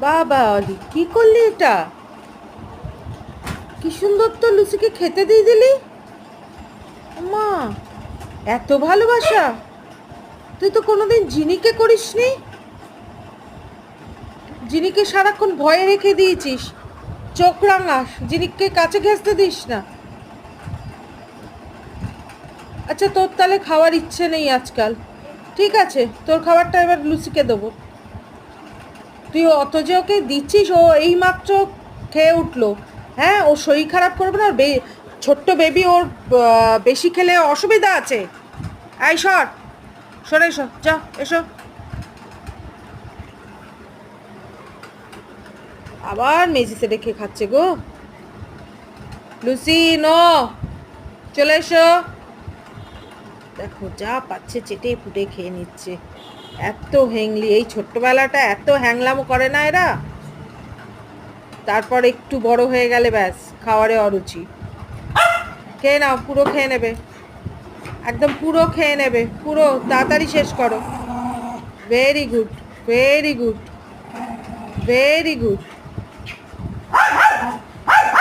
বাবা অলি, কি করলি এটা? কি সুন্দর তো লুচিকে খেতে দিয়ে দিলি। মা, এত ভালোবাসা! তুই তো কোনোদিন জিনিকে করিসনি। জিনিকে সারাক্ষণ ভয়ে রেখে দিয়েছিস। চোখ রাঙাস, জিনিককে কাছে ঘেঁষতে দিস না। আচ্ছা, তোর তাহলে খাওয়ার ইচ্ছে নেই আজকাল। ঠিক আছে, তোর খাবারটা এবার লুচিকে দেবো। তুই অত যে ওকে দিচ্ছিস, ও এইমাত্র খেয়ে উঠলো। হ্যাঁ, ও শরীর খারাপ করবে না? ছোট্ট বেবি, ওর বেশি খেলে অসুবিধা আছে। এই সর, সরে এসো, যা এসো। আবার মেঝেতে রেখে খাচ্ছে গো। লুসি, নো, চলে এসো। দেখো, যা পাচ্ছে চেটে পুটে খেয়ে নিচ্ছে। এত হ্যাংলি, এই ছোট্টবেলাটা এত হ্যাংলামো করে না এরা। তারপর একটু বড় হয়ে গেলে ব্যাস, খাওয়ারে অরুচি। খেয়ে নাও, পুরো খেয়ে নেবে। একদম পুরো খেয়ে নেবে, পুরো তাড়াতাড়ি শেষ করো। Very good, very good, very good.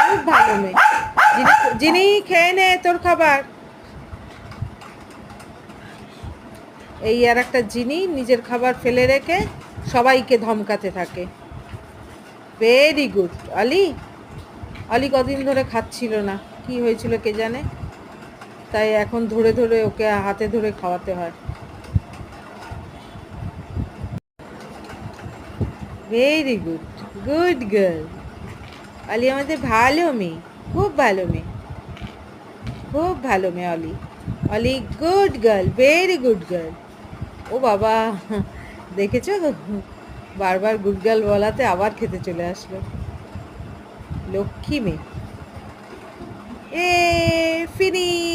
খুব ভালো মেয়ে। যিনি যিনি খেয়ে নে তোর খাবার। এই আর একটা যিনি নিজের খাবার ফেলে রেখে সবাইকে ধমকাতে থাকে। ভেরি গুড অলি। অলি কদিন ধরে খাচ্ছিল না, কি হয়েছিল কে জানে, তাই এখন ধরে ধরে ওকে হাতে ধরে খাওয়াতে হয়। Very good, good girl. অলি আমাদের ভালো মেয়ে, খুব ভালো মেয়ে, খুব ভালো মেয়ে Oli. Oli good girl, very good girl. ও বাবা, দেখেছো? বারবার গুড গার্ল বলাতে আবার খেতে চলে আসলো। লক্ষ্মী মেয়ে। এ ফিনিশ।